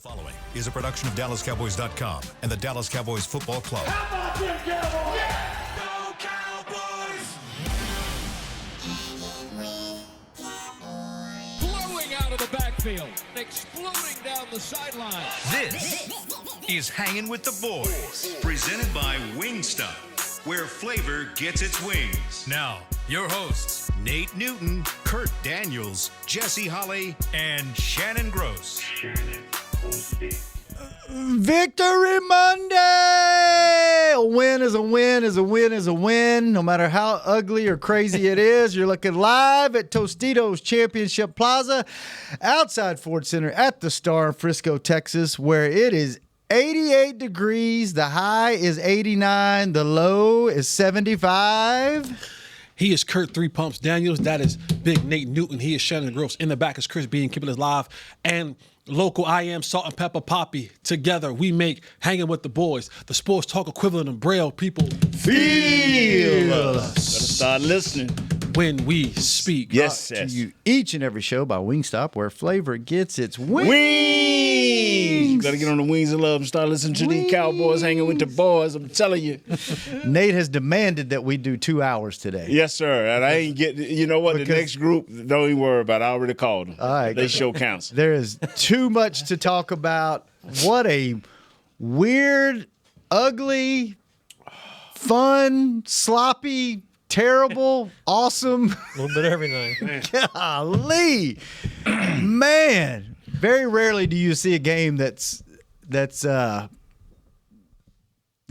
Following is a production of DallasCowboys.com and the Dallas Cowboys Football Club. How about them Cowboys? Yeah! Go Cowboys! Blowing out of the backfield, exploding down the sideline. This is Hangin' with the Boys, presented by Wingstop, where flavor gets its wings. Now, your hosts, Nate Newton, Kurt Daniels, Jesse Holley, and Shannon Gross. Victory Monday! A win is a win is a win is a win. No matter how ugly or crazy it is, you're looking live at Tostitos Championship Plaza outside Ford Center at the Star in Frisco, Texas, where it is 88 degrees. The high is 89. The low is 75. He is Kurt Three Pumps Daniels. That is Big Nate Newton. He is Shannon Gross. In the back is Chris Bean, keeping us live. And local I Am Salt and Pepper Poppy. Together we make Hanging with the Boys, the sports talk equivalent of Braille. People Feel us. Better start listening. when we speak. Yes, To you each and every show by Wingstop, where flavor gets its wings. You gotta get on the wings of love and start listening to these Cowboys hanging with the boys. I'm telling you. Nate has demanded that we do 2 hours today. Yes, sir. And I ain't getting. You know what? Because- the next group, don't even worry about it. I already called them. All right. They show counts. There is too much to talk about. What a weird, ugly, fun, sloppy, terrible, awesome. A little bit of everything. Golly, man! Very rarely do you see a game that's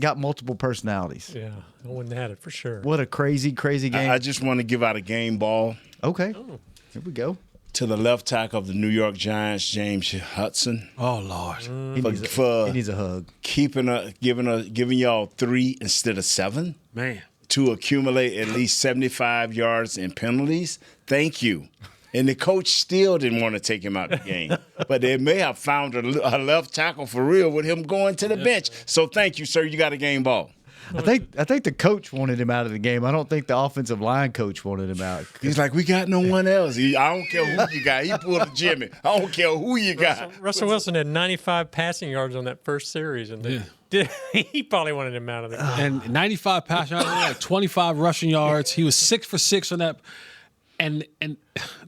got multiple personalities. Yeah, I wouldn't have had it for sure. What a crazy game! I just want to give out a game ball Okay, here we go. to the left tackle of the New York Giants, James Hudson, Oh, Lord. for He needs a hug. giving y'all 3 instead of 7 Man. to accumulate at least 75 yards in penalties. Thank you. And the coach still didn't want to take him out of the game. But they may have found a left tackle for real with him going to the bench. So thank you, sir. You got a game ball. I think the coach wanted him out of the game. I don't think the offensive line coach wanted him out. He's like, we got no one else. I don't care who you got. He pulled a Jimmy. I don't care who you got. Russell Wilson had 95 passing yards on that first series, and he probably wanted him out of there. And 95 passing yards, like 25 rushing yards. He was 6 for 6 on that. And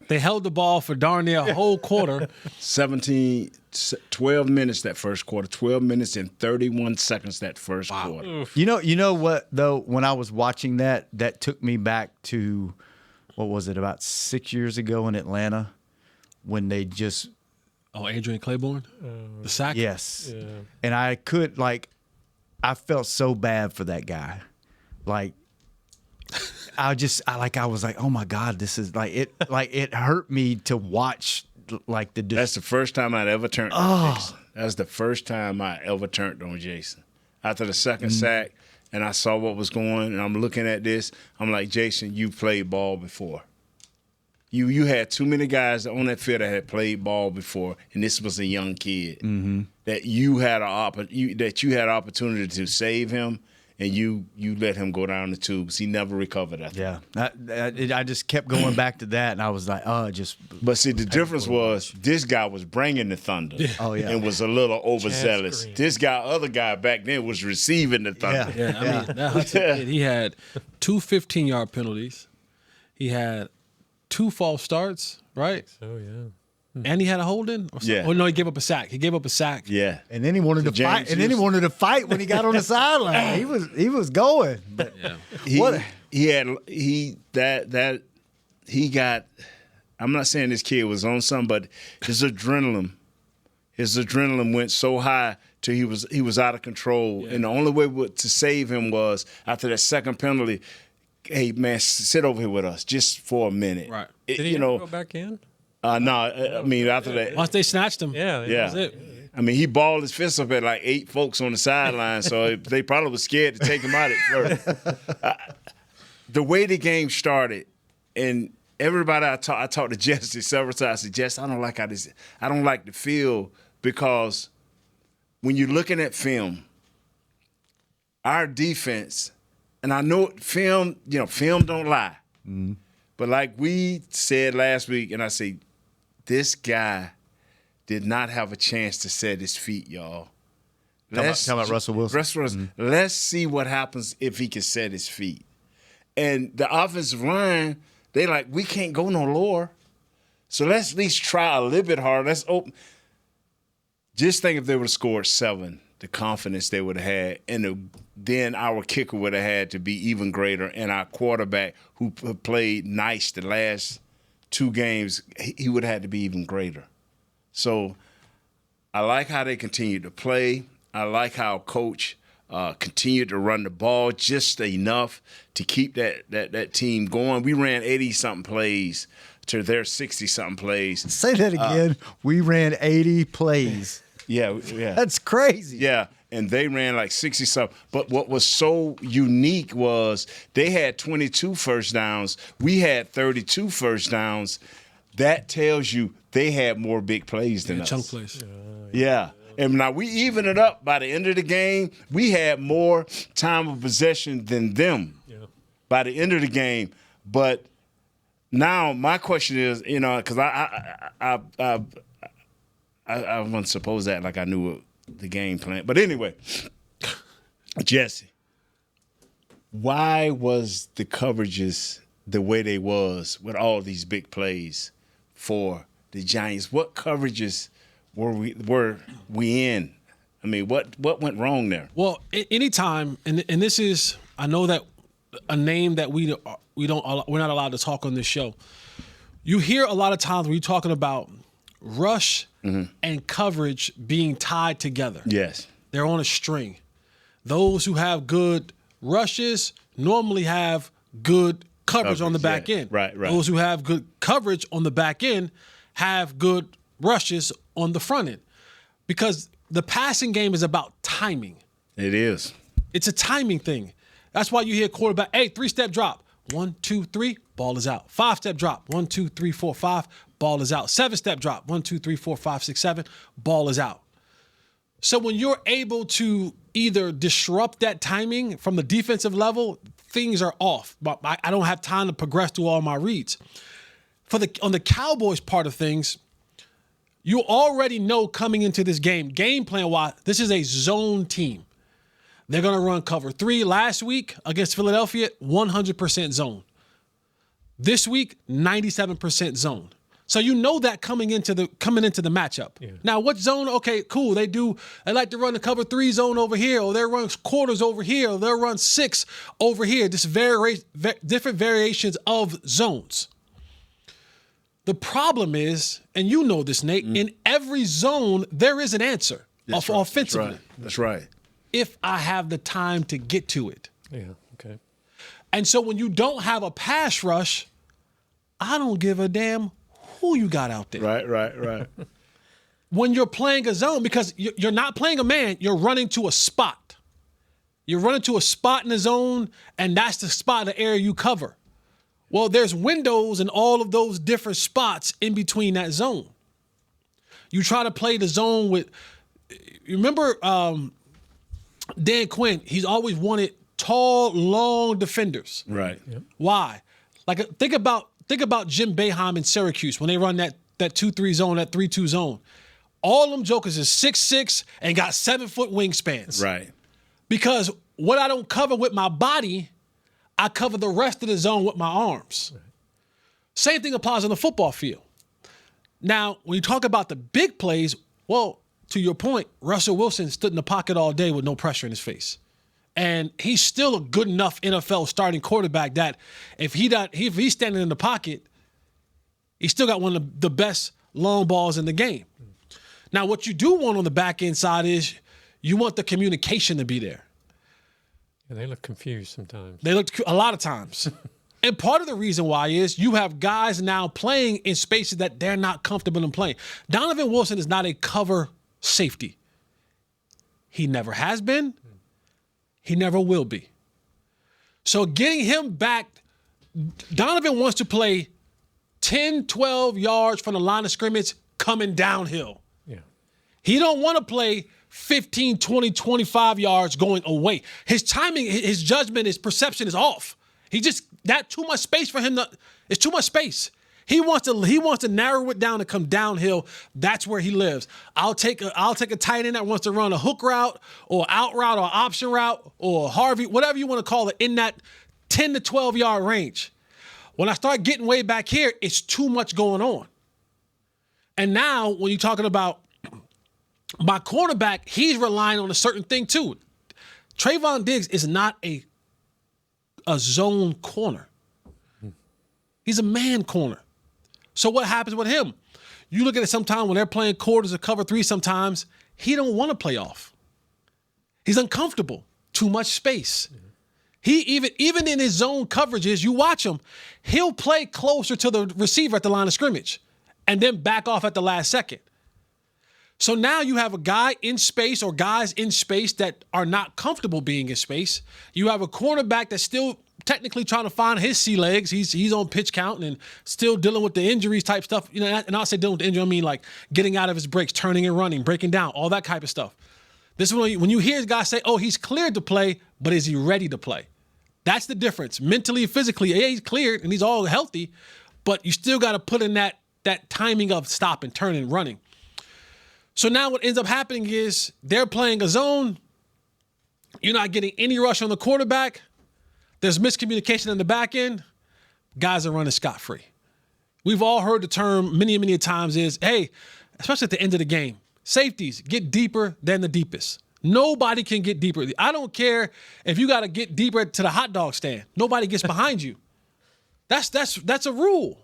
they held the ball for darn near a whole quarter. 12 minutes that first quarter. 12 minutes and 31 seconds that first quarter. Oof. You know what though? When I was watching that took me back to what was it, about 6 years ago in Atlanta when they just Oh, Adrian Claiborne? The sack? yes, Yeah. and I felt so bad for that guy, like. I was like, oh my God, this is it hurt me to watch like the. That's the first time I'd ever turned on Jason. That's the first time I ever turned on Jason. After the second sack, and I saw what was going, and I'm looking at this, I'm like, Jason, you played ball before. You had too many guys on that field that had played ball before, and this was a young kid that you had opportunity to save him. And you let him go down the tubes. He never recovered after. Yeah, I just kept going back to that, and I was like, But see, the difference was this guy was bringing the thunder. Oh, yeah. And was a little overzealous. Green. Other guy back then was receiving the thunder. Yeah, I mean, that Hudson kid, he had 2 15-yard penalties. He had 2 false starts, right? Oh, yeah. And he had a hold-in? Or something? Yeah. Oh, no, he gave up a sack. Yeah. and then he wanted to James fight, and then he Houston. wanted to fight when he got on the sideline. He was going, but He got. I'm not saying this kid was on something, but his adrenaline went so high till he was out of control. Yeah. And the only way to save him was after that second penalty. Hey man, sit over here with us just for a minute. Right. Did he ever go back in? No, I mean after that. Once they snatched him, Yeah. Yeah. that's it. I mean, he balled his fist up at like 8 folks on the sideline, so they probably was scared to take him out at first. The way the game started, and everybody I talked to Jesse several times. I said, Jesse, I don't like the feel, because when you're looking at film, our defense, and I know film don't lie, but like we said last week, and I say, this guy did not have a chance to set his feet, y'all. Talking about Russell Wilson. Let's see what happens if he can set his feet. And the offensive line, they like, we can't go no lower. So let's at least try a little bit harder. Let's open. Just think if they would have scored 7, the confidence they would have had, and then our kicker would have had to be even greater, and our quarterback, who played nice the last 2 games, he would have had to be even greater. So I like how they continued to play. I like how Coach continued to run the ball just enough to keep that team going. We ran 80-something plays to their 60-something plays. Say that again. We ran 80 plays. Yeah. That's crazy. Yeah, and they ran like 60-something. But what was so unique was they had 22 first downs. We had 32 first downs. That tells you they had more big plays than us. Chunk plays. Yeah. And now we even it up by the end of the game. We had more time of possession than them by the end of the game. But now my question is, because I wouldn't suppose that like I knew the game plan. But anyway, Jesse, why was the coverages the way they was with all these big plays for the Giants? What coverages were we in? I mean, what went wrong there? Well, anytime, and this is, I know that a name that we're not allowed to talk on this show. You hear a lot of times when you're talking about rush and coverage being tied together. Yes. They're on a string. Those who have good rushes normally have good coverage on the back end. Right. Those who have good coverage on the back end have good rushes on the front end. Because the passing game is about timing. It is. It's a timing thing. That's why you hear quarterback, hey, 3-step drop. 1, 2, 3, ball is out. 5-step drop. 1, 2, 3, 4, 5, ball is out. 7-step drop. 1, 2, 3, 4, 5, 6, 7, ball is out. So when you're able to either disrupt that timing from the defensive level, things are off. But I don't have time to progress through all my reads. On the Cowboys part of things, you already know coming into this game plan-wise, this is a zone team. They're going to run cover 3. Last week against Philadelphia, 100% zone. This week, 97% zone. So you know that coming into the matchup. Yeah. Now, what zone? Okay, cool. They like to run the cover 3 zone over here, or they run quarters over here, or they'll run 6 over here. Just different variations of zones. The problem is, and you know this, Nate, in every zone, there is an answer offensively. That's right. If I have the time to get to it. Yeah, okay. And so when you don't have a pass rush, I don't give a damn who you got out there. Right. When you're playing a zone, because you're not playing a man, you're running to a spot. You're running to a spot in the zone, and that's the spot, the area you cover. Well, there's windows in all of those different spots in between that zone. You try to play the zone with, you remember Dan Quinn, he's always wanted tall, long defenders. Right. Yep. Why? Like think about Jim Boeheim in Syracuse when they run that 2-3 zone, that 3-2 zone. All them jokers is 6'6" and got 7-foot wingspans. Right. Because what I don't cover with my body, I cover the rest of the zone with my arms. Right. Same thing applies on the football field. Now, when you talk about the big plays, well, to your point, Russell Wilson stood in the pocket all day with no pressure in his face. And he's still a good enough NFL starting quarterback that if he's standing in the pocket, he's still got one of the best long balls in the game. Now, what you do want on the back end side is you want the communication to be there. Yeah, they look confused sometimes. They look a lot of times. And part of the reason why is you have guys now playing in spaces that they're not comfortable in playing. Donovan Wilson is not a cover safety. He never has been. He never will be. So getting him back, Donovan wants to play 10, 12 yards from the line of scrimmage coming downhill. Yeah. He don't want to play 15, 20, 25 yards going away. His timing, his judgment, his perception is off. He just, that too much space for him. It's too much space. He wants to narrow it down and come downhill. That's where he lives. I'll take a tight end that wants to run a hook route or out route or option route or Harvey, whatever you want to call it, in that 10 to 12 yard range. When I start getting way back here, it's too much going on. And now when you're talking about my cornerback, he's relying on a certain thing too. Trayvon Diggs is not a zone corner. He's a man corner. So what happens with him? You look at it sometimes when they're playing quarters or cover three sometimes, he don't want to play off. He's uncomfortable. Too much space. He even in his zone coverages, you watch him, he'll play closer to the receiver at the line of scrimmage and then back off at the last second. So now you have a guy in space or guys in space that are not comfortable being in space. You have a cornerback that's still technically trying to find his sea legs. He's on pitch count and still dealing with the injuries type stuff. You know, and I'll say dealing with the injury, I mean like getting out of his breaks, turning and running, breaking down, all that type of stuff. This is when you hear guys say, oh, he's cleared to play, but is he ready to play? That's the difference. Mentally, physically, yeah, he's cleared and he's all healthy, but you still got to put in that timing of stopping, turning, running. So now what ends up happening is they're playing a zone. You're not getting any rush on the quarterback. There's miscommunication in the back end. Guys are running scot-free. We've all heard the term many, many times is, hey, especially at the end of the game, safeties get deeper than the deepest. Nobody can get deeper. I don't care if you got to get deeper to the hot dog stand. Nobody gets behind you. That's a rule.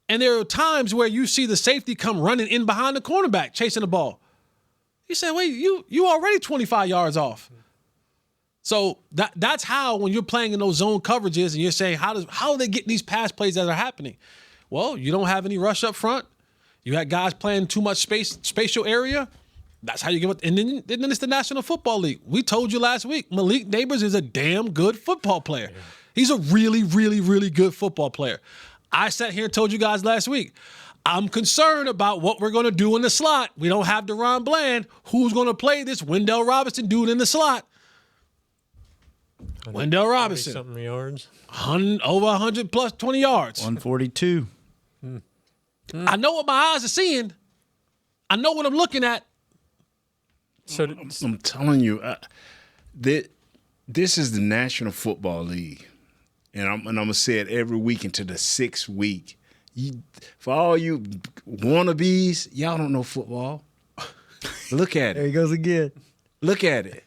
And there are times where you see the safety come running in behind the cornerback, chasing the ball. You say, wait, you already 25 yards off. So that's how, when you're playing in those zone coverages and you're saying, how are they getting these pass plays that are happening? Well, you don't have any rush up front. You had guys playing too much spatial area. That's how you get it. And then it's the National Football League. We told you last week, Malik Neighbors is a damn good football player. Yeah. He's a really, really, really good football player. I sat here and told you guys last week, I'm concerned about what we're going to do in the slot. We don't have DeRon Bland. Who's going to play this Wendell Robinson dude in the slot? Wendell Robinson. Something yards. Over 100 plus 20 yards. 142. I know what my eyes are seeing. I know what I'm looking at. So I'm telling you, this is the National Football League. And I'm going to say it every week into the 6th week. For all you wannabes, y'all don't know football. Look at it. There he goes again. Look at it.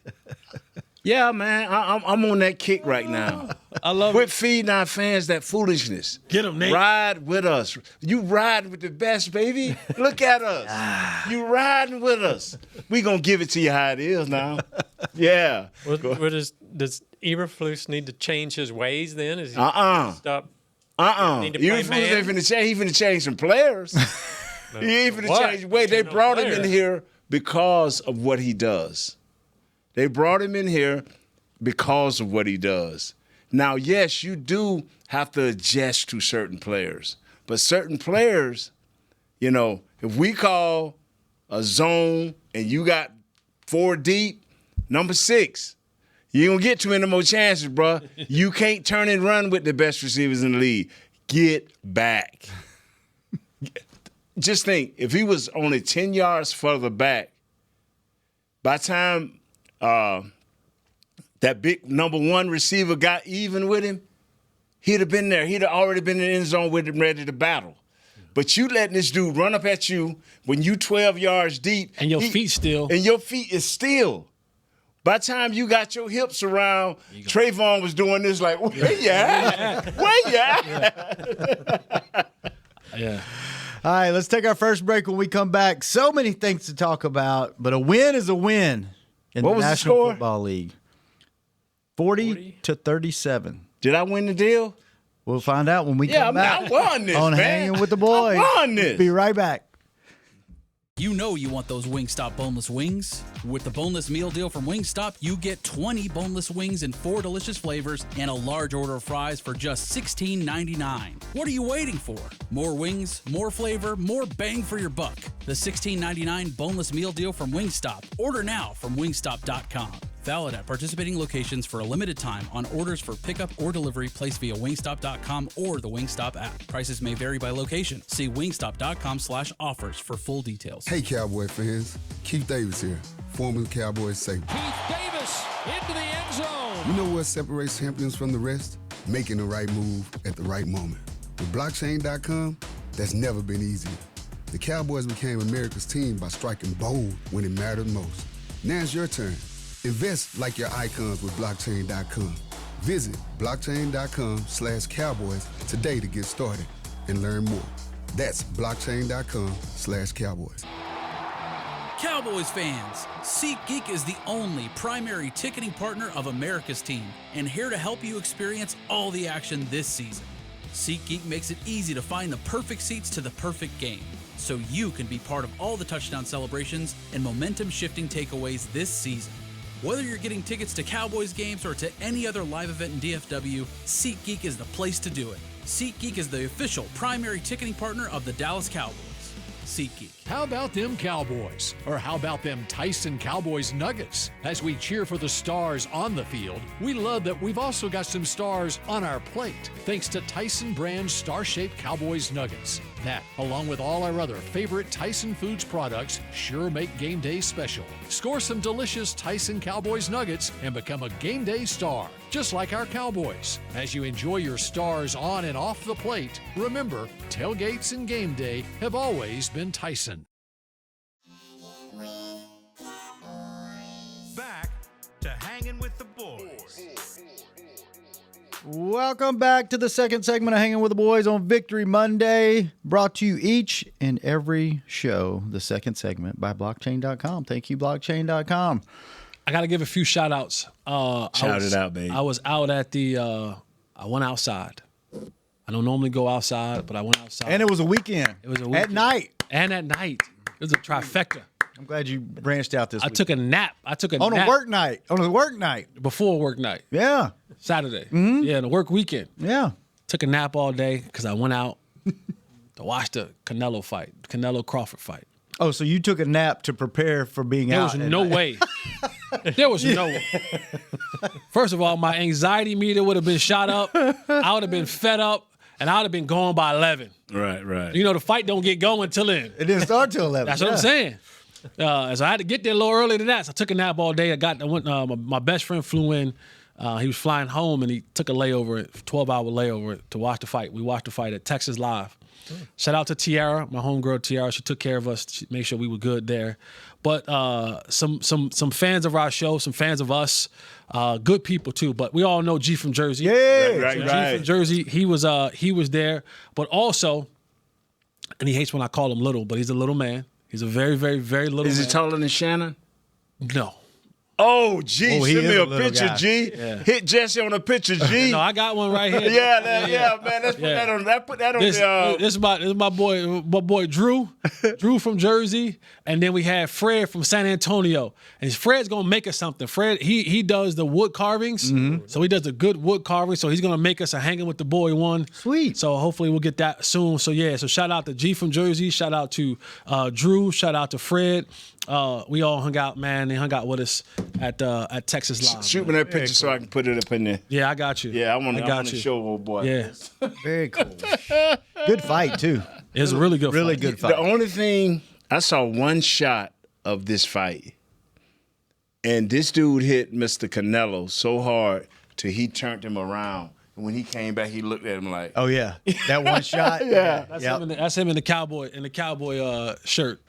Yeah, man, I'm on that kick right now. I love Quit feeding our fans that foolishness. Get them, Nate. Ride with us. You ride with the best, baby. Look at us. You riding with us. We going to give it to you how it is now. Yeah. Does Eberflus need to change his ways then? Is he stop? Eberflus ain't finna change some players. He ain't finna change ways. They brought him in here because of what he does. They brought him in here because of what he does. Now, yes, you do have to adjust to certain players. But certain players, you know, if we call a zone and you got 4 deep, number 6, you ain't gonna get too many more chances, bro. You can't turn and run with the best receivers in the league. Get back. Just think, if he was only 10 yards further back, by the time that big number 1 receiver got even with him, he'd have been there. He'd have already been in the end zone with him ready to battle. But you letting this dude run up at you when you 12 yards deep. And your feet still. And your feet is still. By the time you got your hips around, Trayvon was doing this like, where you at? Where you at? Yeah. All right, let's take our first break. When we come back, so many things to talk about, but a win is a win in the National Football League. 40 to 37. Did I win the deal? We'll find out when we come back. I won this, on man. Hanging with the Boys. I won this. Be right back. You know you want those Wingstop boneless wings. With the boneless meal deal from Wingstop, you get 20 boneless wings in 4 delicious flavors and a large order of fries for just $16.99. What are you waiting for? More wings, more flavor, more bang for your buck. The $16.99 boneless meal deal from Wingstop. Order now from wingstop.com. Valid at participating locations for a limited time on orders for pickup or delivery placed via wingstop.com or the Wingstop app. Prices may vary by location. See wingstop.com/offers for full details. Hey, Cowboy fans. Keith Davis here, former Cowboys safety. Keith Davis into the end zone. You know what separates champions from the rest? Making the right move at the right moment. With blockchain.com, that's never been easier. The Cowboys became America's team by striking bold when it mattered most. Now it's your turn. Invest like your icons with blockchain.com. Visit blockchain.com/cowboys today to get started and learn more. That's blockchain.com/cowboys. Cowboys fans, SeatGeek is the only primary ticketing partner of America's team and here to help you experience all the action this season. SeatGeek makes it easy to find the perfect seats to the perfect game, so you can be part of all the touchdown celebrations and momentum-shifting takeaways this season. Whether you're getting tickets to Cowboys games or to any other live event in DFW, SeatGeek is the place to do it. SeatGeek is the official primary ticketing partner of the Dallas Cowboys. SeatGeek. How about them Cowboys? Or how about them Tyson Cowboys Nuggets? As we cheer for the stars on the field, we love that we've also got some stars on our plate, thanks to Tyson brand star-shaped Cowboys Nuggets. That, along with all our other favorite Tyson Foods products, sure make game day special. Score some delicious Tyson Cowboys Nuggets and become a game day star, just like our Cowboys. As you enjoy your stars on and off the plate, remember, tailgates and game day have always been Tyson. Back to Hanging with the Boys. Welcome back to the second segment of Hanging with the Boys on Victory Monday, brought to you each and every show, the second segment, by blockchain.com. Thank you, blockchain.com. I got to give a few shout outs. Shout it out, baby. I was out at the, I went outside. I don't normally go outside, but I went outside. And it was a weekend. It was a At weekend. night. And at night. It was a trifecta. I'm glad you branched out this I week. took a nap. On a work night. On a work night. Before work night. Yeah. Saturday. Yeah, and a work weekend. Yeah. Took a nap all day because I went out to watch the Canelo Crawford fight. Oh, so you took a nap to prepare for being There out. was at no night. way. There was no way. First of all, my anxiety meter would have been shot up. I would have been fed up, and I would have been gone by 11. Right. You know, the fight don't get going till then. It didn't start till 11. That's what I'm saying. So I had to get there a little earlier than that. So I took a nap all day. I went. My best friend flew in. He was flying home, and he took a layover, 12-hour layover, to watch the fight. We watched the fight at Texas Live. Shout out to Tiara, my homegirl Tiara. She took care of us. She made sure we were good there. But some fans of our show, some fans of us, good people too. But we all know G from Jersey. Yeah. Right. G from Jersey. He was there. But also, and he hates when I call him little, but he's a little man. He's a very, very, very little Is man. he taller than Shannon? No. Oh, G, Oh, he send is me a a little picture, guy. G. Yeah. Hit Jesse on a picture, G. No, I got one right here. yeah, man. Let's put that on. Put that on This the. is my boy Drew, Drew from Jersey, and then we had Fred from San Antonio. And Fred's gonna make us something. Fred, he does the wood carvings, so he does the good wood carving. So he's gonna make us a Hanging with the Boy one. Sweet. So hopefully we'll get that soon. So yeah, so shout out to G from Jersey. Shout out to Drew. Shout out to Fred. We all hung out, man. They hung out with us at Texas Live. Shoot me that picture so I can put it up in there. Yeah, I got you. Yeah, I want got to you. show old boy. Yeah, Very cool. Good fight, too. it was a really good, Really fight. good The fight. only thing, I saw one shot of this fight, and this dude hit Mr. Canelo so hard till he turned him around. And when he came back, he looked at him like, Oh, yeah. That one shot. Yeah. That's him in the cowboy shirt.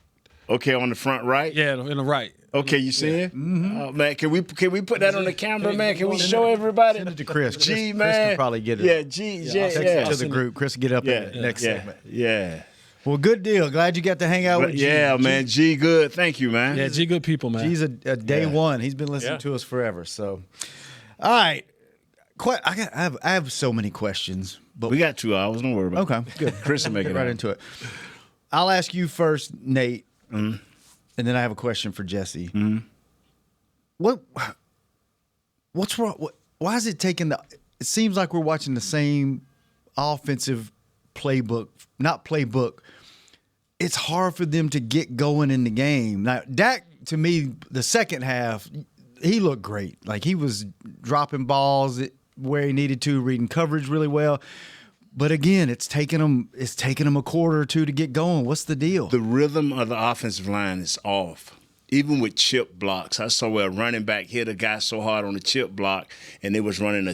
okay, on the front right? Yeah, in the right. Okay, you see it? Oh, man, can we put that on the camera, man? Can we show everybody? Send it to Chris. G, Chris man. can probably get it. Yeah, G, Text it to the group. Chris will get up in the next segment. Yeah. Well, good deal. Glad you got to hang out with G. Yeah, man. G, good. Thank you, man. Yeah, G, good people, man. G's a day one. He's been listening to us forever. So, all right. I have so many questions, but We got 2 hours. Don't worry about it. okay, good. Chris will make Get it right out. into it. I'll ask you first, Nate, and then I have a question for Jesse. What's wrong? Why is it taking it seems like we're watching the same offensive playbook, not playbook. It's hard for them to get going in the game. Now, Dak, to me, the second half, he looked great. Like he was dropping balls where he needed to, reading coverage really well. But again, it's taking him a quarter or two to get going. What's the deal? The rhythm of the offensive line is off. Even with chip blocks, I saw where a running back hit a guy so hard on the chip block, and they was running a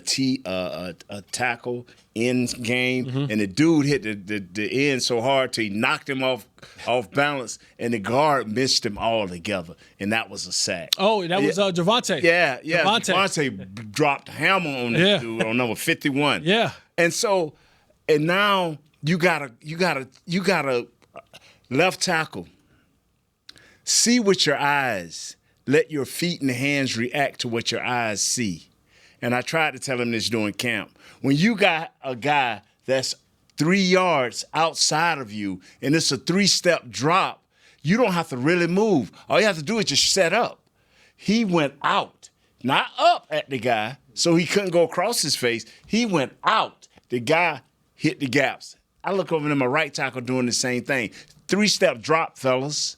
tackle in game, and the dude hit the end so hard till he knocked him off balance, and the guard missed him altogether, and that was a sack. Oh, that was Javonte. Yeah. Javonte dropped a hammer on this dude on number 51. Yeah, and now you got a left tackle. See with your eyes. Let your feet and hands react to what your eyes see. And I tried to tell him this during camp. When you got a guy that's 3 yards outside of you and it's a 3-step drop, you don't have to really move. All you have to do is just set up. He went out, not up at the guy, so he couldn't go across his face. He went out. The guy hit the gaps. I look over at my right tackle doing the same thing. 3-step drop, fellas.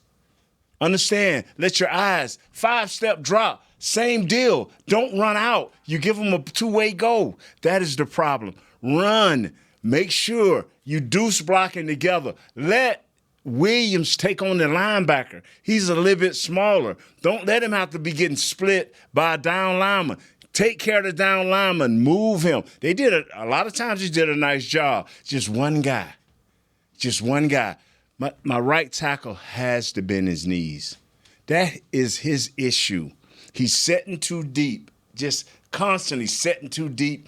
Understand, let your eyes, 5-step drop, same deal. Don't run out. You give them a 2-way go. That is the problem. Run. Make sure you deuce blocking together. Let Williams take on the linebacker. He's a little bit smaller. Don't let him have to be getting split by a down lineman. Take care of the down lineman. Move him. They did it. A lot of times he did a nice job. Just one guy. My right tackle has to bend his knees. That is his issue. He's setting too deep, just constantly setting too deep,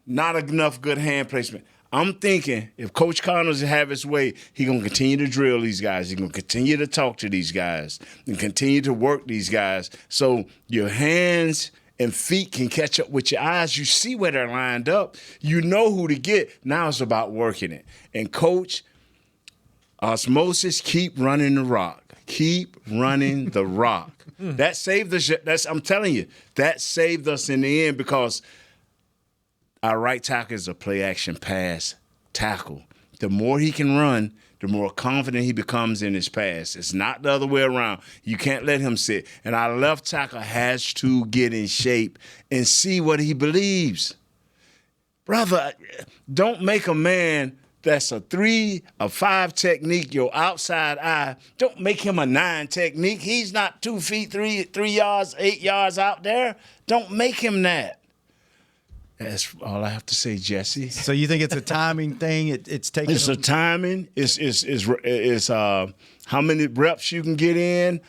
not enough good hand placement. I'm thinking if Coach Connors have his way, he's going to continue to drill these guys. He's going to continue to talk to these guys and continue to work these guys so your hands and feet can catch up with your eyes. You see where they're lined up. You know who to get. Now it's about working it. And, Coach, osmosis, keep running the rock. Keep running the rock. That saved us. I'm telling you, that saved us in the end because our right tackle is a play-action pass tackle. The more he can run, the more confident he becomes in his pass. It's not the other way around. You can't let him sit. And our left tackle has to get in shape and see what he believes. Brother, don't make a man that's a 3, a 5 technique, your outside eye. Don't make him a 9 technique. He's not 2 feet, 3 yards, 8 yards out there. Don't make him that. That's all I have to say, Jesse. So you think it's a timing thing? It's taking. It's a timing. It's how many reps you can get in,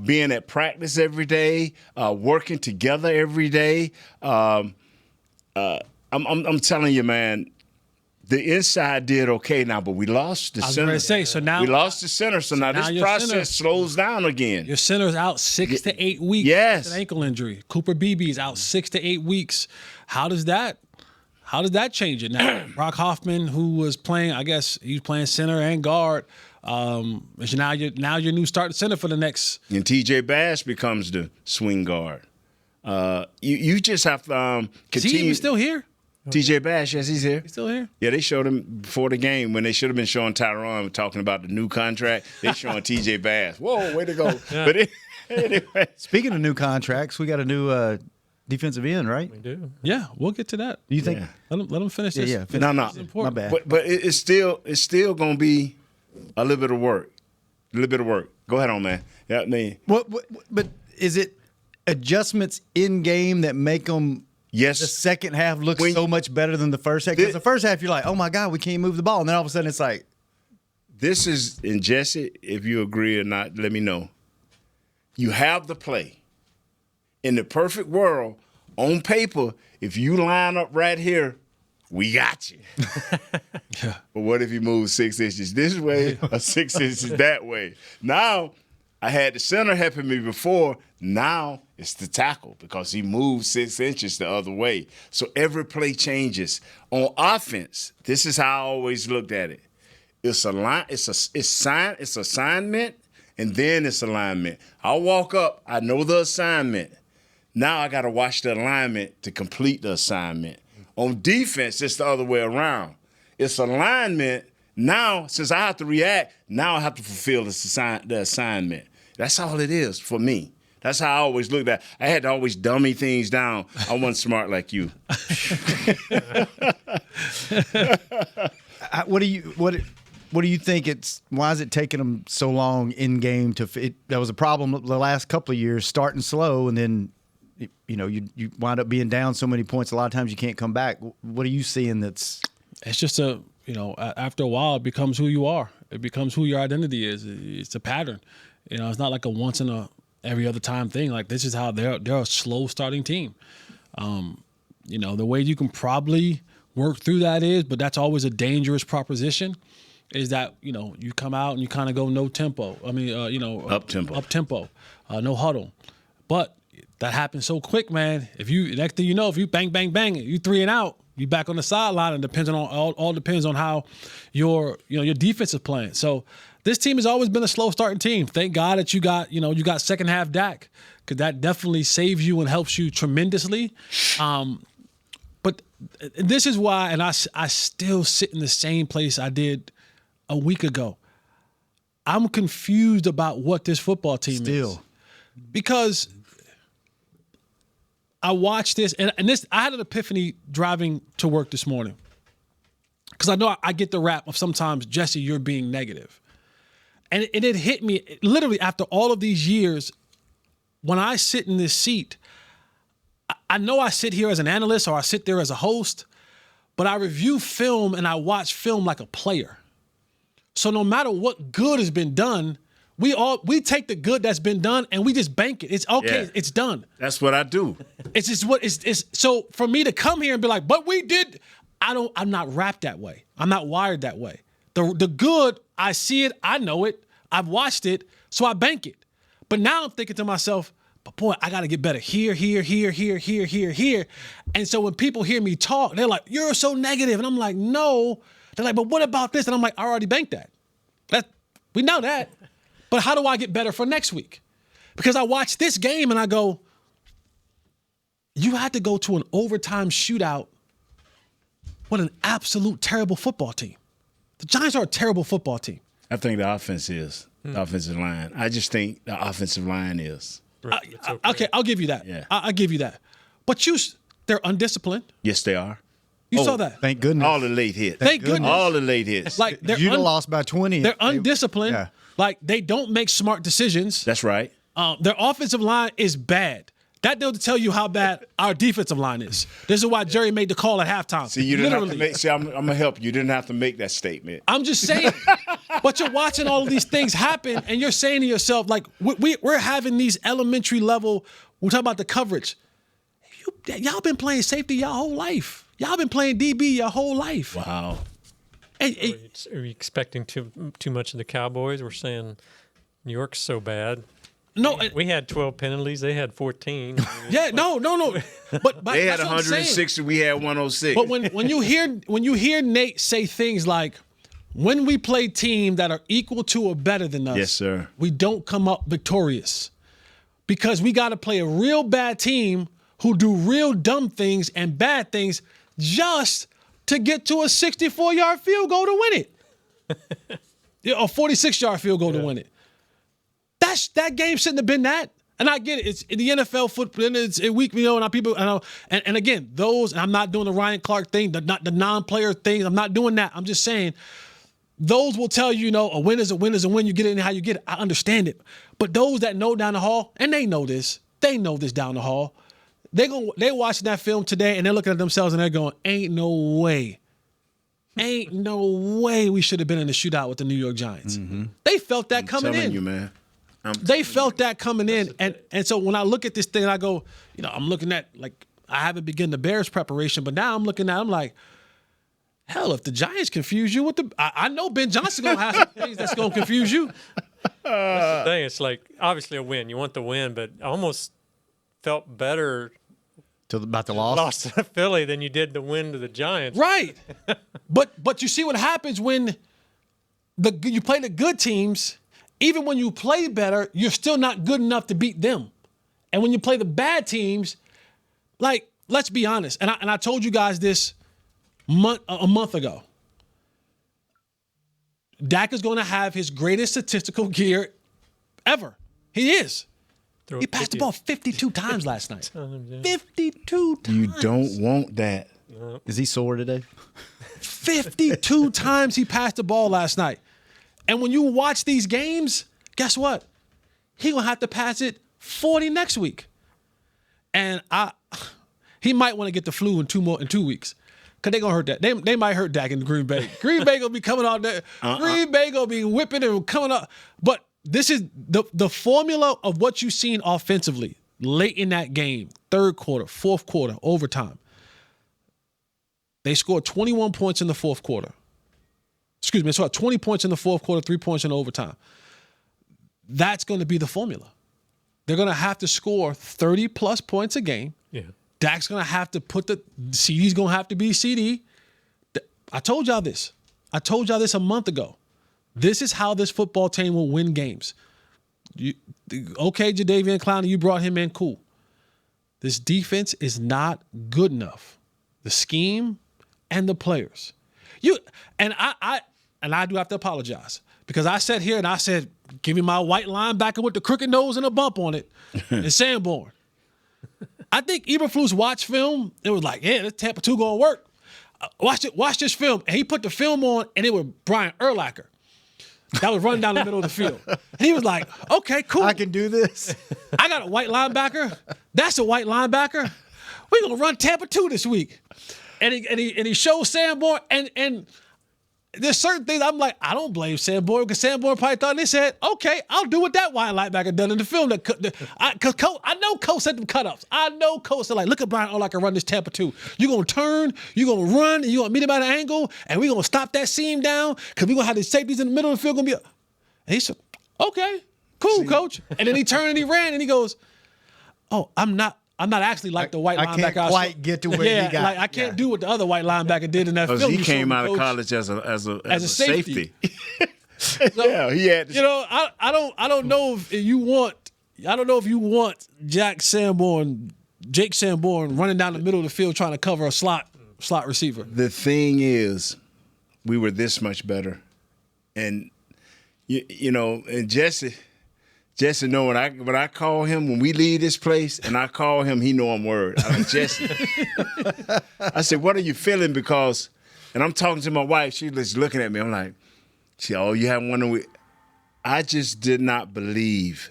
being at practice every day, working together every day. I'm telling you, man. The inside did okay now, but we lost the center. I was going to say, so now we lost the center. So now this process slows down again. Your center's out 6 to 8 weeks. Yes, with an ankle injury. Cooper Beebe's out 6 to 8 weeks. How does that change it now? Brock Hoffman, who was playing, I guess he was playing center and guard. Is now your new starting center for the next. And TJ Bass becomes the swing guard. You just have to continue. Is he even still here? TJ Bass, yes, he's here. He's still here? Yeah, they showed him before the game when they should have been showing Tyron talking about the new contract. They showing TJ Bass. Whoa, way to go. Yeah. But anyway. Speaking of new contracts, we got a new defensive end, right? We do. Yeah, we'll get to that. Do you think? Yeah. Let him finish this. Yeah. No. My bad. But it's still going to be a little bit of work. Go ahead on, man. Yeah, I mean. But is it adjustments in game that make them? Yes. The second half looks so much better than the first half. Because the first half, you're like, oh, my God, we can't move the ball. And then all of a sudden, it's like. This is, and Jesse, if you agree or not, let me know. You have the play. In the perfect world, on paper, if you line up right here, we got you. Yeah. But what if you move 6 inches this way or 6 inches that way? Now, I had the center helping me before. Now it's the tackle because he moved 6 inches the other way. So every play changes. On offense, this is how I always looked at it. It's assignment, and then it's alignment. I'll walk up. I know the assignment. Now I got to watch the alignment to complete the assignment. On defense, it's the other way around. It's alignment. Now, since I have to react, now I have to fulfill the assignment. That's all it is for me. That's how I always looked at it. I had to always dummy things down. I wasn't smart like you. What do you think why is it taking them so long in game that was a problem the last couple of years, starting slow and then you wind up being down so many points a lot of times you can't come back. What are you seeing that's It's just after a while it becomes who you are. It becomes who your identity is. It's a pattern. It's not like a once in a every other time thing. Like, this is how they're a slow starting team. The way you can probably work through that is, but that's always a dangerous proposition, is that, you come out and you kind of go no tempo. Up tempo, no huddle. But that happens so quick, man. Next thing you know, if you bang, bang, bang, you 3 and out, you back on the sideline, and depends on all depends on how your defense is playing. So this team has always been a slow starting team. Thank God that you got second half Dak, because that definitely saves you and helps you tremendously. But this is why, and I still sit in the same place I did a week ago. I'm confused about what this football team is. Because I watched this, and this, I had an epiphany driving to work this morning. Because I know I get the rap of sometimes, Jesse, you're being negative. And it hit me literally after all of these years. When I sit in this seat, I know I sit here as an analyst or I sit there as a host, but I review film and I watch film like a player. So no matter what good has been done, we take the good that's been done and we just bank it. It's okay. Yeah. It's done. That's what I do. It's just it's so for me to come here and be like, but we did. I'm not wrapped that way. I'm not wired that way. The good, I see it, I know it, I've watched it, so I bank it. But now I'm thinking to myself, but boy, I got to get better here. And so when people hear me talk, they're like, you're so negative. And I'm like, no. They're like, but what about this? And I'm like, I already banked that. We know that. But how do I get better for next week? Because I watch this game and I go, you had to go to an overtime shootout with an absolute terrible football team. The Giants are a terrible football team. I think the offense is. The offensive line. I just think the offensive line is. Okay, I'll give you that. Yeah. I'll give you that. But they're undisciplined. Yes, they are. You saw that. Thank goodness. All the late hits. Thank goodness. All the late hits. Like, you'd have lost by 20. They're undisciplined. Yeah. Like, they don't make smart decisions. That's right. Their offensive line is bad. That doesn't tell you how bad our defensive line is. This is why Jerry made the call at halftime. See, you didn't have to make. See, I'm gonna help you. You didn't have to make that statement. I'm just saying. But you're watching all of these things happen, and you're saying to yourself, like, we're having these elementary level. We're talking about the coverage. Y'all been playing safety your whole life. Y'all been playing DB your whole life. Wow. Are you expecting too much of the Cowboys? We're saying New York's so bad. No, we had 12 penalties. They had 14. Yeah, no. But they had 160. We had 106. But when you hear Nate say things like, when we play teams that are equal to or better than us, yes, sir, we don't come up victorious, because we got to play a real bad team who do real dumb things and bad things just to get to a 64-yard field goal to win it, a 46-yard field goal to win it. That game shouldn't have been that. And I get it. It's in the NFL football. It's a week, and people, I know. And again, those, and I'm not doing the Ryan Clark thing, the non-player thing. I'm not doing that. I'm just saying, those will tell you, a win is a win is a win. You get it in how you get it. I understand it. But those that know down the hall, and they know this down the hall, they're watching that film today and they're looking at themselves and they're going, ain't no way we should have been in the shootout with the New York Giants. Mm-hmm. They felt that coming in. I'm telling you, man. They felt that coming in. And so when I look at this thing, I go, I'm looking at, like, I haven't begun the Bears preparation, but now I'm like, hell, if the Giants confuse you with I know Ben Johnson going to have some things that's going to confuse you. That's the thing. It's like, obviously a win. You want the win, but I almost felt better about the loss? Lost to Philly than you did the win to the Giants. Right. But you see what happens when you play the good teams. Even when you play better, you're still not good enough to beat them. And when you play the bad teams, like, let's be honest, and I told you guys this a month ago. Dak is going to have his greatest statistical year ever. He is. Throw He it passed the 50 ball 52 times last night. times, yeah. 52 times. You don't want that. Is he sore today? 52 times he passed the ball last night. And when you watch these games, guess what? He gonna have to pass it 40 next week. And he might want to get the flu in 2 weeks. Cause they gonna hurt that. They might hurt Dak in Green Bay. Green Bay gonna be coming out there. Green Bay gonna be whipping and coming up. But this is the formula of what you've seen offensively late in that game, third quarter, fourth quarter, overtime. They scored 21 points in the fourth quarter. Excuse me, they scored 20 points in the fourth quarter, 3 points in overtime. That's going to be the formula. They're going to have to score 30-plus points a game. Yeah. Dak's going to have to CD's going to have to be CD. I told y'all this. I told y'all this a month ago. This is how this football team will win games. Okay, Jadeveon Clowney, you brought him in, cool. This defense is not good enough. The scheme and the players. I do have to apologize because I sat here and I said, give me my white linebacker with the crooked nose and a bump on it and Sanborn. I think Eberflus watched film. It was like, yeah, this Tampa 2 going to work. Watch this film. And he put the film on and it was Brian Urlacher. That was running down the middle of the field. And he was like, okay, cool. I can do this. I got a white linebacker. That's a white linebacker. We're going to run Tampa 2 this week. And he shows Sanborn, and there's certain things I'm like, I don't blame Sanborn because Sanborn probably thought, and they said, okay, I'll do what that white linebacker done in the film. Because I know Coach said them cut-ups. I know Coach said, like, look at Brian Urlacher run this Tampa 2. You're going to turn, you're going to run, and you're going to meet him at an angle, and we're going to stop that seam down because we're going to have the safeties in the middle of the field. And he said, okay, cool, Coach. And then he turned and he ran, and he goes, oh, I'm not actually like the white linebacker. I can't quite get to where he got. Like I can't do what the other white linebacker did in that film. He came out of college as a safety. So, yeah, he had. I don't know if you want Jake Sanborn running down the middle of the field trying to cover a slot receiver. The thing is, we were this much better, and and Jesse know when I call him, when we leave this place and I call him, he know I'm worried. I'm like, Jesse. I said, what are you feeling? Because, and I'm talking to my wife, she's just looking at me. I'm like, you have one. I just did not believe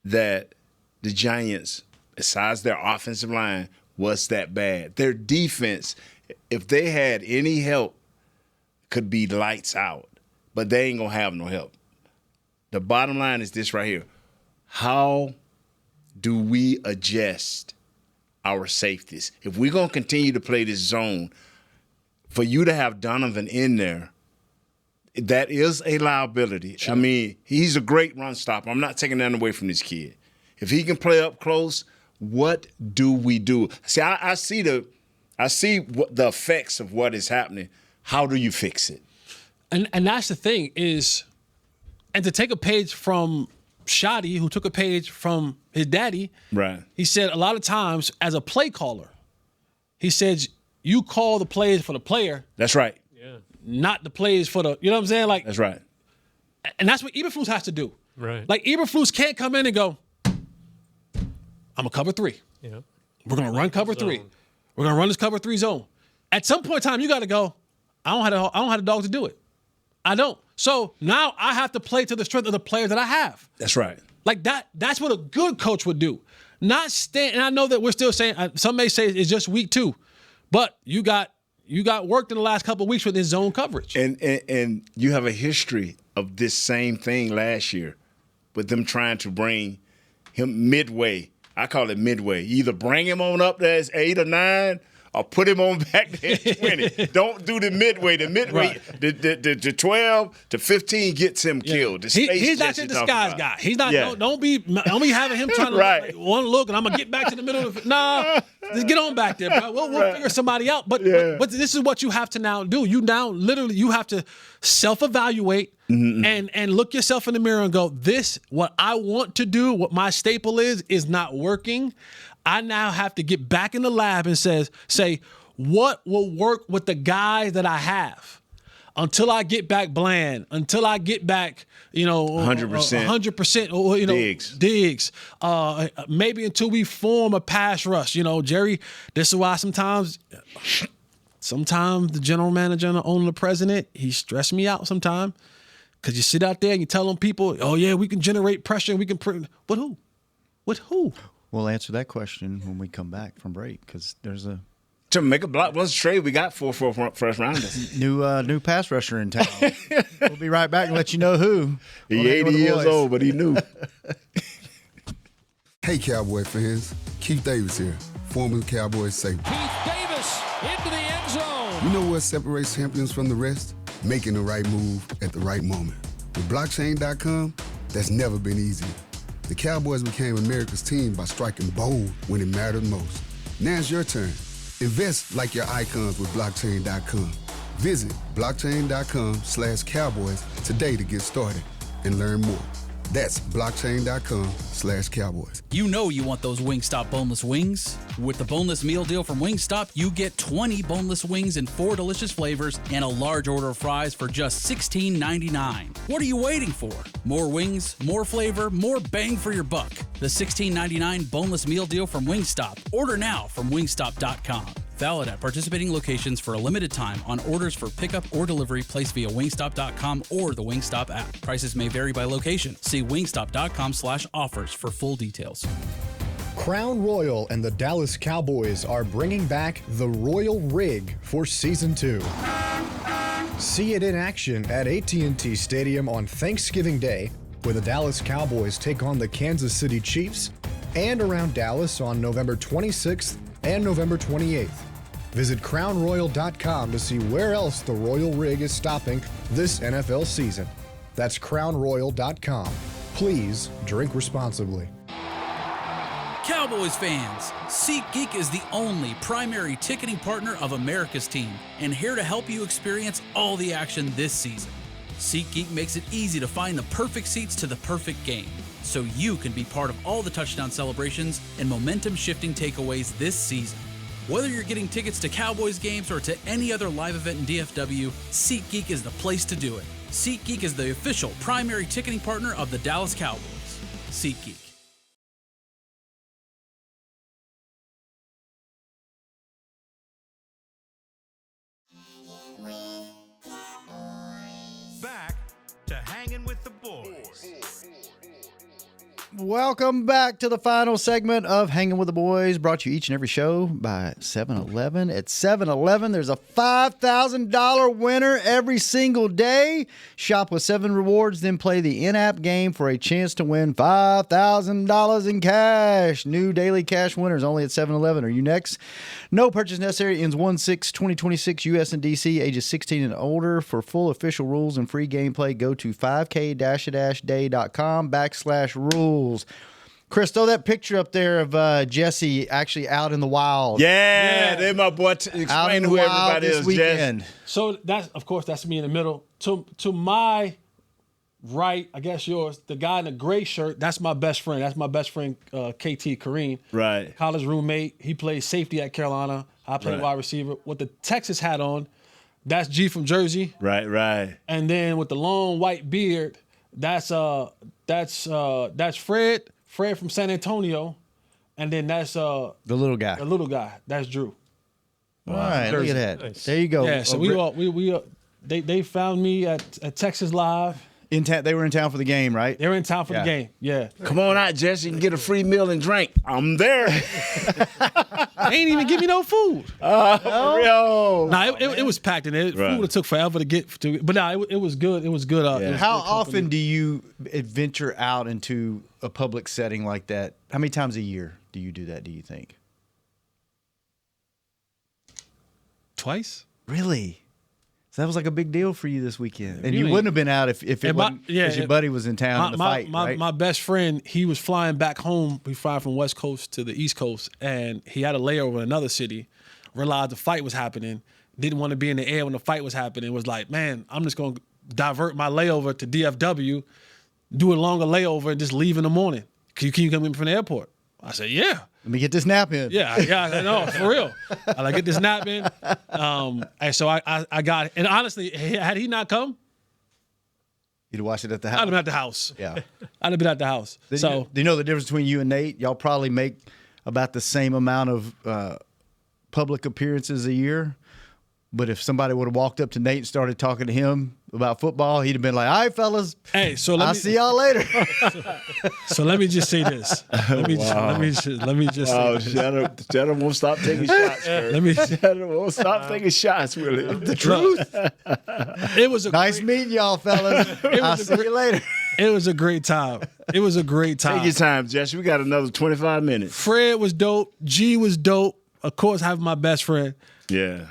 that the Giants, besides their offensive line, was that bad. Their defense, if they had any help, could be lights out. But they ain't going to have no help. The bottom line is this right here. How do we adjust our safeties? If we're going to continue to play this zone, for you to have Donovan in there, that is a liability. Sure. I mean, he's a great run stopper. I'm not taking that away from this kid. If he can play up close, what do we do? See, I see the effects of what is happening. How do you fix it? And that's the thing is, and to take a page from Shoddy, who took a page from his daddy, right? He said a lot of times as a play caller, he says you call the plays for the player. That's right. Yeah. Not the plays for the, you know what I'm saying? Like that's right. And that's what Eberflus has to do. Right. Like Eberflus can't come in and go, I'm gonna cover 3. Yeah. We're gonna run cover 3. We're gonna run this cover 3 zone. At some point in time, you gotta go, I don't have the dog to do it. I don't. So now I have to play to the strength of the players that I have. That's right. Like that's what a good coach would do. Not stand, and I know that we're still saying, some may say it's just week 2, but you got worked in the last couple of weeks with this zone coverage. And you have a history of this same thing last year with them trying to bring him midway. I call it midway. Either bring him on up there as 8 or 9 or put him on back there at 20. Don't do the midway. The midway, right. the 12 to 15 gets him killed. He's not your disguise guy. He's not. Yeah. Don't be having him trying to right. one look and I'm gonna get back to the middle of it. Nah, just get on back there, bro. We'll figure somebody out. But this is what you have to now do. You now literally you have to self-evaluate and look yourself in the mirror and go, this what I want to do, what my staple is not working. I now have to get back in the lab and say, what will work with the guys that I have? until I get back Bland, until I get back, 100%, or Diggs, maybe until we form a pass rush. Jerry, this is why sometimes the general manager and the owner, the president, he stressed me out sometimes. Because you sit out there and you tell them people, oh, yeah, we can generate pressure and we can But who? With who? We'll answer that question when we come back from break because there's a to make a block. What's the trade we got for first rounders? new pass rusher in town. We'll be right back and let you know who. He's 80 years old, but he knew. Hey, Cowboy fans. Keith Davis here, former Cowboys safety. Keith Davis into the end zone. You know what separates champions from the rest? Making the right move at the right moment. With blockchain.com, that's never been easier. The Cowboys became America's team by striking bold when it mattered most. Now it's your turn. Invest like your icons with blockchain.com. Visit blockchain.com/Cowboys today to get started and learn more. That's blockchain.com/Cowboys. You know you want those Wingstop boneless wings. With the boneless meal deal from Wingstop, you get 20 boneless wings in 4 delicious flavors and a large order of fries for just $16.99. What are you waiting for? More wings, more flavor, more bang for your buck. The $16.99 boneless meal deal from Wingstop. Order now from wingstop.com. Valid at participating locations for a limited time on orders for pickup or delivery placed via wingstop.com or the Wingstop app. Prices may vary by location. See wingstop.com/offers for full details. Crown Royal and the Dallas Cowboys are bringing back the Royal Rig for Season 2. See it in action at AT&T Stadium on Thanksgiving Day, where the Dallas Cowboys take on the Kansas City Chiefs, and around Dallas on November 26th and November 28th. Visit crownroyal.com to see where else the Royal Rig is stopping this NFL season. That's crownroyal.com. Please drink responsibly. Cowboys fans, SeatGeek is the only primary ticketing partner of America's team and here to help you experience all the action this season. SeatGeek makes it easy to find the perfect seats to the perfect game, so you can be part of all the touchdown celebrations and momentum-shifting takeaways this season. Whether you're getting tickets to Cowboys games or to any other live event in DFW, SeatGeek is the place to do it. SeatGeek is the official primary ticketing partner of the Dallas Cowboys. SeatGeek. Back to Hangin' with the Boys. Welcome back to the final segment of Hanging with the Boys, brought to you each and every show by 7-Eleven. At 7-Eleven, there's a $5,000 winner every single day. Shop with 7 rewards, then play the in-app game for a chance to win $5,000 in cash. New daily cash winners only at 7-Eleven. Are you next? No purchase necessary. Ends 1/6/2026. U.S. and D.C. Ages 16 and older. For full official rules and free gameplay, go to 5k-day.com/rules. Chris, throw that picture up there of Jesse actually out in the wild. Yeah, they're my boy. Explain who everybody is, Jesse. So that's me in the middle. To my right, I guess yours, the guy in the gray shirt, that's my best friend. That's my best friend, KT Kareem. Right. College roommate. He plays safety at Carolina. I play wide receiver. With the Texas hat on, that's G from Jersey. Right. And then with the long white beard, that's Fred from San Antonio, and then that's the little guy. The little guy. That's Drew. All right, look at that. Nice. There you go. Yeah, so they found me at Texas Live. They were in town for the game, right? They were in town for the game. Yeah. Come on out, Jesse. You can get a free meal and drink. I'm there. They ain't even give me no food. Real. It was packed in there. Right. Food took forever to get to, but it was good. It was good. It was How good company. often do you venture out into a public setting like that? How many times a year do you do that, do you think? Twice. Really? So that was like a big deal for you this weekend. And you Really? wouldn't have been out if it wasn't because your buddy was in town in the fight, right? My best friend, he was flying back home. We fly from West Coast to the East Coast, and he had a layover in another city. Realized the fight was happening. Didn't want to be in the air when the fight was happening. Was like, man, I'm just going to divert my layover to DFW, do a longer layover, and just leave in the morning. Can you come in from the airport? I said, yeah. Let me get this nap in. Yeah, I know, for real. I like get this nap in. And so I got it. And honestly, had he not come, You'd watch it at the I'd house. have been at the house. Yeah. I'd have been at the house. Do So you know the difference between you and Nate? Y'all probably make about the same amount of public appearances a year. But if somebody would have walked up to Nate and started talking to him about football, he'd have been like, all right, fellas. hey, so I'll see y'all later. So let me just say this. Let me just Oh, say this. Cheddar won't stop taking shots, Kurt. Let me. Cheddar won't stop taking shots, Willie. The truth. It was a Nice meeting y'all, fellas. I'll see you later. It was a great time. It was a great time. Take your time, Jesse. We got another 25 minutes. Fred was dope. G was dope. Of course, having my best friend, Yeah.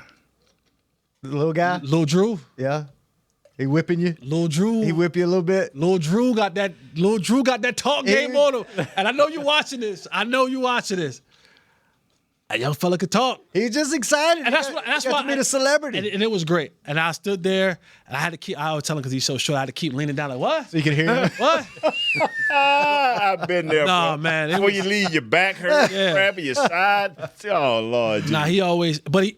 The little guy? Lil Drew. Yeah. He whipping you? Lil Drew. He whip you a little bit? Lil Drew got that talk game on him. And I know you're watching this. A young fella could talk. He's just excited. And that's He why got to meet a celebrity. And it was great. And I stood there and I was telling him because he's so short, I had to keep leaning down like, what? So you can hear him? What? I've been there, Nah, bro. man. Before you leave, your back hurt, cramping your side. Oh, Lord. Nah, he always, but he,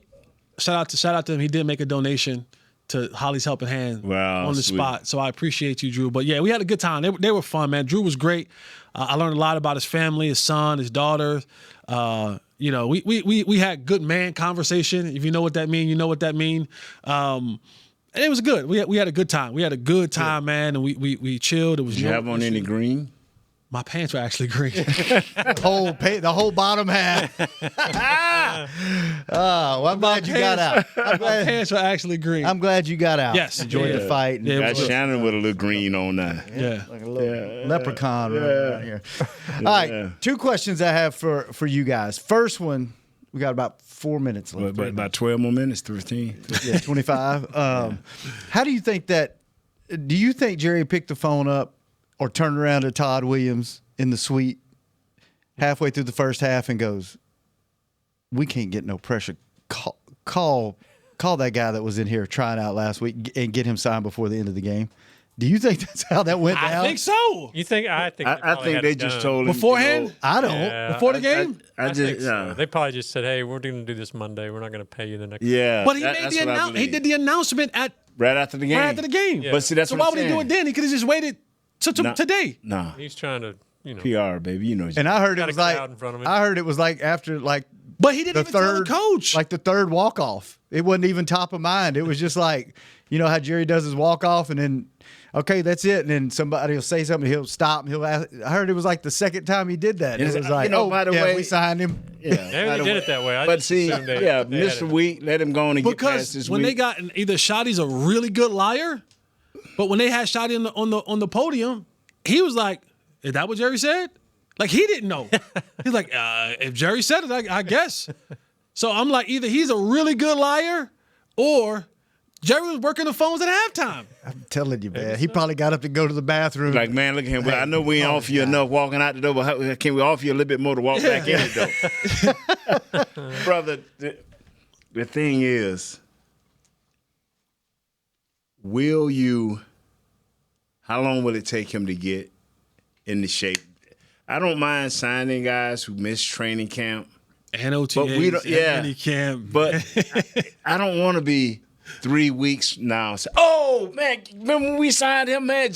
shout out to him. He did make a donation to Holly's Helping Hand Wow, on the sweet. spot. So I appreciate you, Drew. But yeah, we had a good time. They were fun, man. Drew was great. I learned a lot about his family, his son, his daughter. We had good man conversation. If you know what that means, you know what that means. And it was good. We had a good time. We had a good time, man. And we chilled. It was Did you have on any green? My pants were actually green. The whole bottom half. Well, I'm glad you got out. My pants were actually green. I'm glad you got out. Yes. Enjoyed the fight. And Yeah, it Got was good. Shannon with a little green on now. Yeah. like a little leprechaun running around here. All right, two questions I have for you guys. First one, we got about 4 minutes left. But about 12 more minutes, 13. Yeah, 25. How do you think do you think Jerry picked the phone up or turned around to Todd Williams in the suite halfway through the first half and goes, we can't get no pressure. Call that guy that was in here trying out last week and get him signed before the end of the game. Do you think that's how that went down? I think so. You think? I think. I think they just told him Beforehand? I don't. Yeah, Before the game? I I just think so. They probably just said, "Hey, we're going to do this Monday. We're not going to pay you the next." yeah. But he that- made that's the what I announcement. He believe. did the announcement right after the game. right after the game. Yeah. But see, that's So what why I'm would he saying. do it then? He could have just waited to today. Nah. He's trying to, PR, baby. You know. And I heard it Got a was like crowd in front of him. I heard it was like after But he didn't the even tell third the coach. like the third walk off. It wasn't even top of mind. It was just like, you know how Jerry does his walk off and then okay, that's it. And then somebody will say something, he'll stop and he'll ask. I heard it was like the second time he did that. It was like, by the way, we signed him. Yeah. Maybe they did it that way. I But just see, assumed they had Mr. it. Wheat, let him go on and get past because this when week. they got either Shotty's a really good liar, but when they had Shotty on the podium, he was like, "Is that what Jerry said?" Like he didn't know. He's like, "If Jerry said it, I guess." So I'm like, either he's a really good liar, or Jerry was working the phones at halftime. I'm telling you, man. He probably got up to go to the bathroom. Like, man, look at him. Well, I know we ain't offer you enough walking out the door, but can we offer you a little bit more to walk back in the door? Brother, the thing is, how long will it take him to get in the shape? I don't mind signing guys who miss training camp. And OTAs, But we don't, yeah. and camp. But I don't want to be 3 weeks now. Say, oh, man, remember when we signed him, man?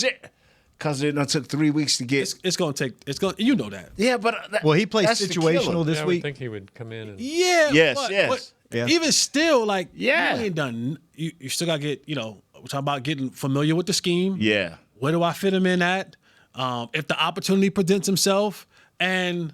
Because it took 3 weeks to get. It's gonna take. You know that. Yeah, but well, he plays that's the killer. situational this I would week. think he would come in and Yeah. Yes, but, yes. Yeah. Even still, like, Yeah. you ain't done. You still gotta get. We're talking about getting familiar with the scheme. Yeah. Where do I fit him in at? If the opportunity presents himself, and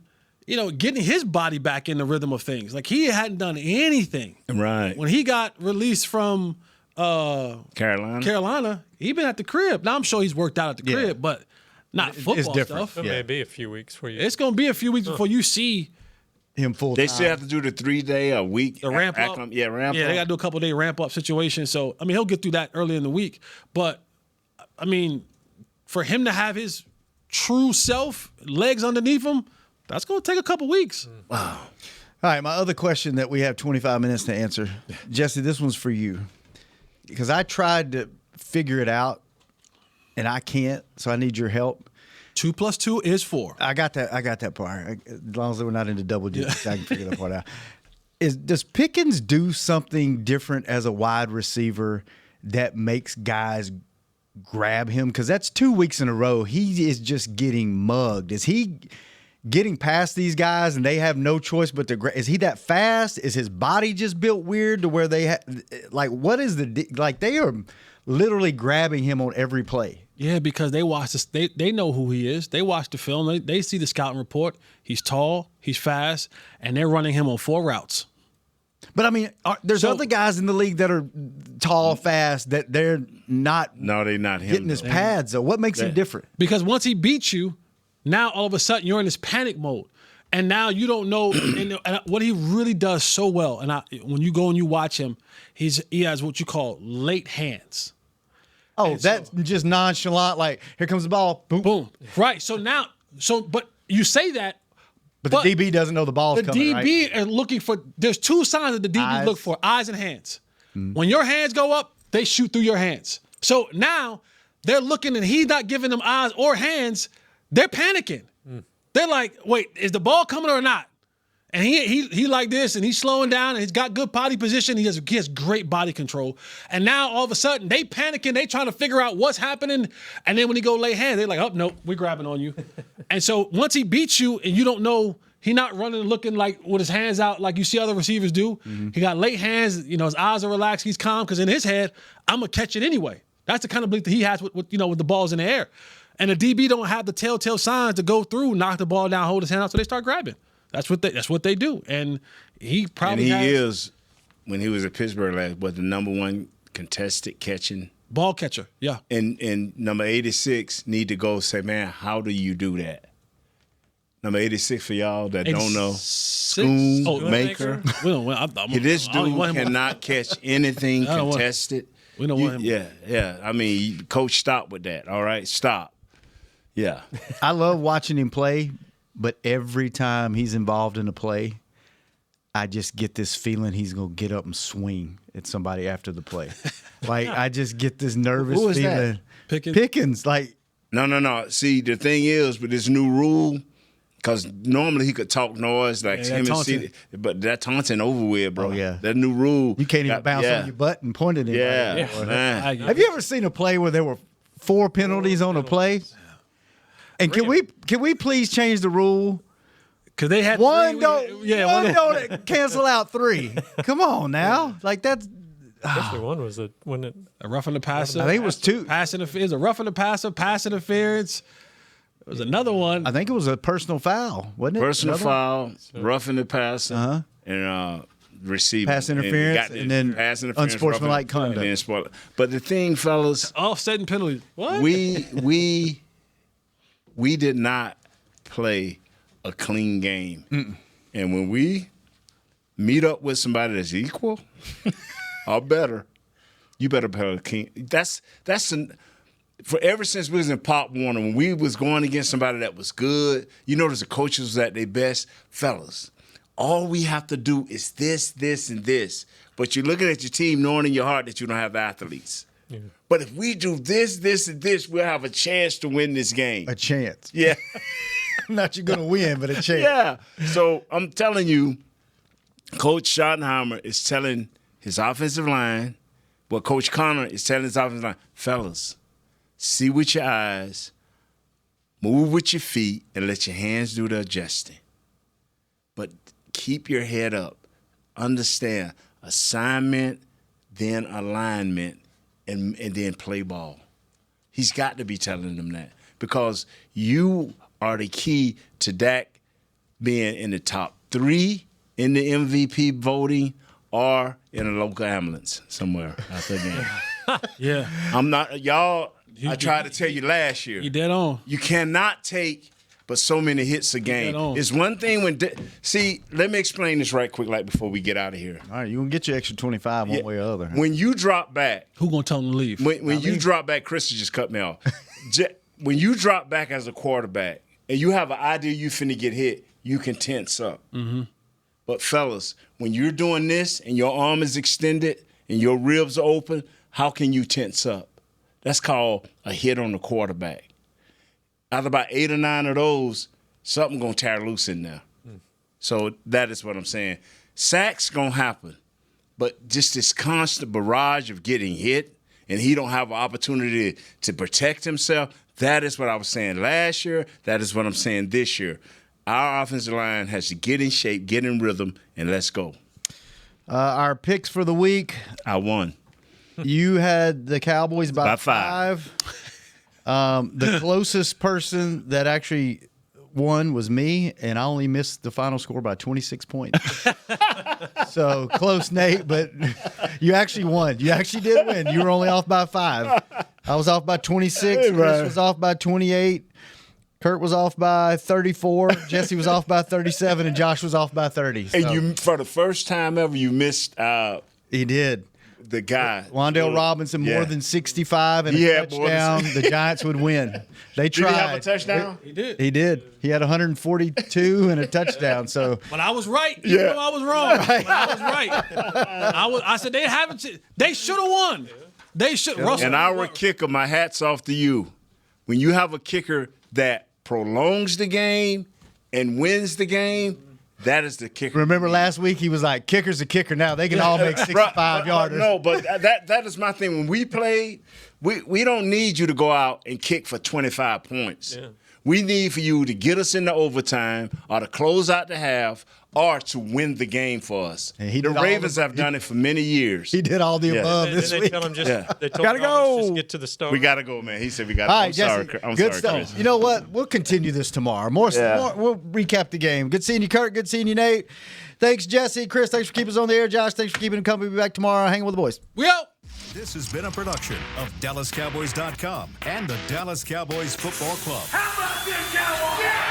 getting his body back in the rhythm of things. Like he hadn't done anything. Right. When he got released from Carolina. he been at the crib. Now I'm sure he's worked out at the Yeah. crib, but not football different. stuff. it may be a few weeks for you. It's gonna be a few weeks before you see Him full They time. still have to do the 3-day a week. the ramp up. Yeah, ramp Yeah, up. they got to do a couple day ramp up situation. So I mean, he'll get through that early in the week. But I mean, for him to have his true self, legs underneath him, that's gonna take a couple weeks. All right, my other question that we have 25 minutes to answer. Jesse, this one's for you. Because I tried to figure it out, and I can't, so I need your help. 2 + 2 is 4. I got that part. As long as we're not into double digits, I can figure that part out. Does Pickens do something different as a wide receiver that makes guys grab him? Because that's 2 weeks in a row. He is just getting mugged. Is he getting past these guys and they have no choice but to grab? Is he that fast? Is his body just built weird to where they what is they are literally grabbing him on every play? Yeah, because they watch this. They know who he is. They watch the film. They see the scouting report. He's tall. He's fast, and they're running him on 4 routes. But I mean, there's other guys in the league that are tall, fast, that they're not. No, they're not him. Getting his pads. So what makes him different? Because once he beats you, now all of a sudden you're in this panic mode, and now you don't know. And what he really does so well, and when you go and you watch him, he has what you call late hands. Oh, that's just nonchalant. Like, here comes the ball. Boom. Boom. Right. So now, but you say that. But the DB doesn't know the ball's coming, right? The DB are looking for, there's 2 signs that the DB look for, eyes and hands. When your hands go up, they shoot through your hands. So now they're looking and he's not giving them eyes or hands. They're panicking. They're like, wait, is the ball coming or not? And he like this, and he's slowing down, and he's got good body position. He has great body control. And now all of a sudden, they panicking. They trying to figure out what's happening. And then when he go lay hands, they're like, oh, no, we're grabbing on you. And so once he beats you and you don't know, he not running and looking like with his hands out like you see other receivers do. He got late hands. You know, his eyes are relaxed. He's calm because in his head, I'm going to catch it anyway. That's the kind of belief that he has with the balls in the air. And the DB don't have the telltale signs to go through, knock the ball down, hold his hand out, so they start grabbing. That's what they do, and he probably is when he was at Pittsburgh was the number 1 contested catching ball catcher. Yeah, and number 86 need to go say, man, how do you do that? Number 86 for y'all that don't know, Schoonmaker. This dude cannot catch anything contested. We don't want him. Yeah. I mean, coach, stop with that. All right, stop. Yeah, I love watching him play. But every time he's involved in a play, I just get this feeling he's going to get up and swing at somebody after the play. Like, I just get this nervous feeling. That? Pickens. Like, no. See, the thing is, with this new rule, because normally he could talk noise like him and C, but that taunting over with, bro. Oh, yeah. That new rule. You can't even bounce on your butt and point at him. Yeah. Man. Have you ever seen a play where there were 4 penalties on a play? And can we please change the rule? Because they had one don't cancel out 3. Come on now, like that's. Especially one was a roughing the passer. I think it was 2. Pass interference, a roughing the passer, pass interference. There was another one. I think it was a personal foul, wasn't it? Personal foul, roughing the passer, and receiving pass interference, and then pass interference, unsportsmanlike conduct. But the thing, fellas, offsetting penalties. What? We did not play a clean game. And when we meet up with somebody that's equal or better, you better play a clean. For ever since we was in Pop Warner, when we was going against somebody that was good, you notice the coaches was at their best. Fellas, all we have to do is this, this, and this. But you're looking at your team knowing in your heart that you don't have the athletes. Yeah. But if we do this, this, and this, we'll have a chance to win this game. A chance. Yeah. Not you're going to win, but a chance. Yeah. So I'm telling you, Coach Schottenheimer is telling his offensive line, what Coach Connor is telling his offensive line, fellas, see with your eyes, move with your feet, and let your hands do the adjusting. But keep your head up. Understand, assignment, then alignment, and then play ball. He's got to be telling them that because you are the key to Dak being in the top 3 in the MVP voting or in a local ambulance somewhere out there. Yeah. I'm not, y'all, I tried to tell you last year. You dead on. You cannot take but so many hits a game. It's one thing when see, let me explain this right quick, like before we get out of here. All right, you gonna get your extra 25 one way or other. When you drop back, who gonna tell them to leave? When you drop back, Chris just cut me off. When you drop back as a quarterback and you have an idea you finna get hit, you can tense up. Mm-hmm. But fellas, when you're doing this and your arm is extended and your ribs are open, how can you tense up? That's called a hit on the quarterback. After about 8 or 9 of those, something going to tear loose in there. So that is what I'm saying. Sacks going to happen. But just this constant barrage of getting hit and he don't have an opportunity to protect himself, that is what I was saying last year. That is what I'm saying this year. Our offensive line has to get in shape, get in rhythm, and let's go. Our picks for the week. I won. You had the Cowboys by 5. The closest person that actually won was me, and I only missed the final score by 26 points. So close, Nate, but you actually won. You actually did win. You were only off by 5. I was off by 26. Chris was off by 28. Kurt was off by 34. Jesse was off by 37, and Josh was off by 30. So. And you, for the first time ever, you missed He did. the guy. Wandale Robinson more than 65 and Yeah, a touchdown. The Giants would win. They tried. Did he have a touchdown? He did. He did. He had 142 and a touchdown. So, But I was right. You know I was wrong. But I was right. I said they haven't. They should have won. They should. Russell, And our kicker, my hat's off to you. When you have a kicker that prolongs the game and wins the game, that is the kicker. remember last week he was like, "Kicker's a kicker now. They can all make 65-yarders." No, but that is my thing. When we play, we don't need you to go out and kick for 25 points. Yeah. We need for you to get us into overtime or to close out the half or to win the game for us. And he the did all Ravens have done it for many years. He did all the above this they week. tell him just, they told Gotta him almost go. just get to the start. We got to go, man. He said we got to All go. right, I'm Jesse. sorry. I'm Good sorry, stuff. Chris. You know what? We'll continue this tomorrow. We'll recap the game. Good seeing you, Kurt. Good seeing you, Nate. Thanks, Jesse. Chris, thanks for keeping us on the air. Josh, thanks for keeping it company. We'll be back tomorrow. Hanging with the boys. We out. This has been a production of DallasCowboys.com and the Dallas Cowboys Football Club. How about this, Cowboys? Yeah!